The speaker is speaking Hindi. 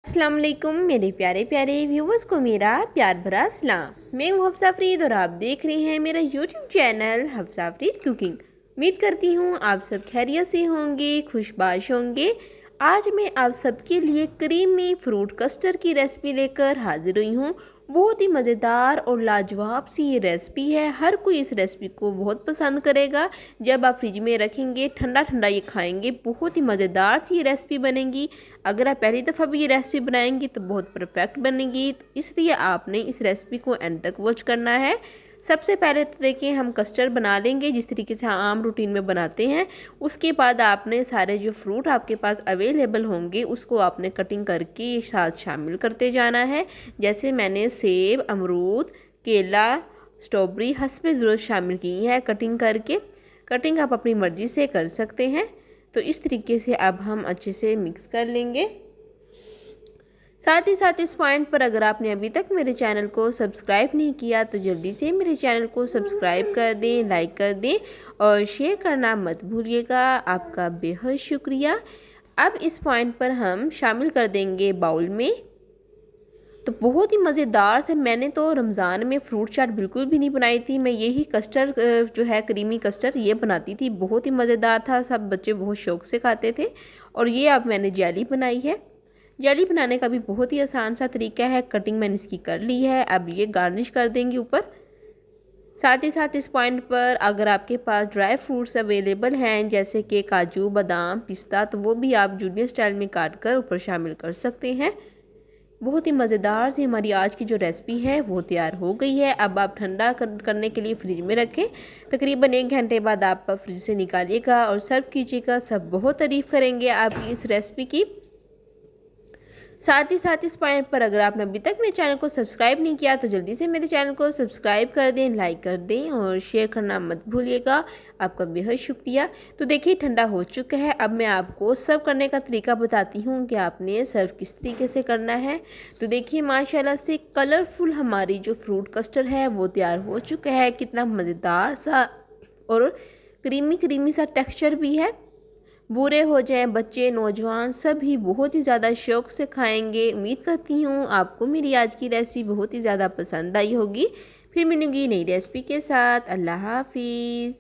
अस्सलाम वालेकुम मेरे प्यारे प्यारे व्यूवर्स को मेरा प्यार भरा सलाम। मैं हूँ हफ्सा फरीद और आप देख रहे हैं मेरा YouTube channel Hafsa Farid cooking. उम्मीद करती हूँ आप सब खैरियत से होंगे, खुशबाश होंगे। आज मैं आप सबके लिए क्रीमी फ्रूट कस्टर्ड की रेसिपी लेकर हाजिर हुई हूँ। बहुत ही मज़ेदार और लाजवाब सी ये रेसिपी है। हर कोई इस रेसिपी को बहुत पसंद करेगा। जब आप फ्रिज में रखेंगे ठंडा ठंडा ये खाएंगे, बहुत ही मज़ेदार सी ये रेसिपी बनेगी। अगर आप पहली दफ़ा भी ये रेसिपी बनाएंगी तो बहुत परफेक्ट बनेगी, तो इसलिए आपने इस रेसिपी को एंड तक वॉच करना है। सबसे पहले तो देखिए हम कस्टर्ड बना लेंगे जिस तरीके से आम रूटीन में बनाते हैं। उसके बाद आपने सारे जो फ्रूट आपके पास अवेलेबल होंगे उसको आपने कटिंग करके साथ शामिल करते जाना है। जैसे मैंने सेब, अमरूद, केला, स्ट्रॉबेरी हस्बे ज़रूरत शामिल की है कटिंग करके। कटिंग आप अपनी मर्ज़ी से कर सकते हैं। तो इस तरीके से अब हम अच्छे से मिक्स कर लेंगे। साथ ही साथ इस पॉइंट पर अगर आपने अभी तक मेरे चैनल को सब्सक्राइब नहीं किया तो जल्दी से मेरे चैनल को सब्सक्राइब कर दें, लाइक कर दें और शेयर करना मत भूलिएगा। आपका बेहद शुक्रिया। अब इस पॉइंट पर हम शामिल कर देंगे बाउल में। तो बहुत ही मज़ेदार से, मैंने तो रमज़ान में फ्रूट चाट बिल्कुल भी नहीं बनाई थी। मैं यही कस्टर्ड जो है क्रीमी कस्टर्ड ये बनाती थी। बहुत ही मज़ेदार था, सब बच्चे बहुत शौक़ से खाते थे। और ये अब मैंने जेली बनाई है। जेली बनाने का भी बहुत ही आसान सा तरीका है। कटिंग मैंने इसकी कर ली है। अब ये गार्निश कर देंगे ऊपर। साथ ही साथ इस पॉइंट पर अगर आपके पास ड्राई फ्रूट्स अवेलेबल हैं जैसे कि काजू, बादाम, पिस्ता, तो वो भी आप जूलियन स्टाइल में काट कर ऊपर शामिल कर सकते हैं। बहुत ही मज़ेदार सी हमारी आज की जो रेसिपी है वो तैयार हो गई है। अब आप ठंडा करने के लिए फ्रिज में रखें। तकरीबन 1 घंटे बाद आप फ्रिज से निकालिएगा और सर्व कीजिएगा। सब बहुत तारीफ़ करेंगे आपकी इस रेसिपी की। साथ ही साथ इस पॉइंट पर अगर आपने अभी तक मेरे चैनल को सब्सक्राइब नहीं किया तो जल्दी से मेरे चैनल को सब्सक्राइब कर दें, लाइक कर दें और शेयर करना मत भूलिएगा। आपका बेहद शुक्रिया। तो देखिए ठंडा हो चुका है। अब मैं आपको सर्व करने का तरीका बताती हूँ कि आपने सर्व किस तरीके से करना है। तो देखिए माशाल्लाह से कलरफुल हमारी जो फ्रूट कस्टर्ड है वो तैयार हो चुका है। कितना मज़ेदार सा और क्रीमी क्रीमी सा टेक्स्चर भी है। बूढ़े हो जाएं, बच्चे, नौजवान सभी बहुत ही ज़्यादा शौक़ से खाएंगे। उम्मीद करती हूँ आपको मेरी आज की रेसिपी बहुत ही ज़्यादा पसंद आई होगी। फिर मिलूंगी नई रेसिपी के साथ। अल्लाह हाफिज़।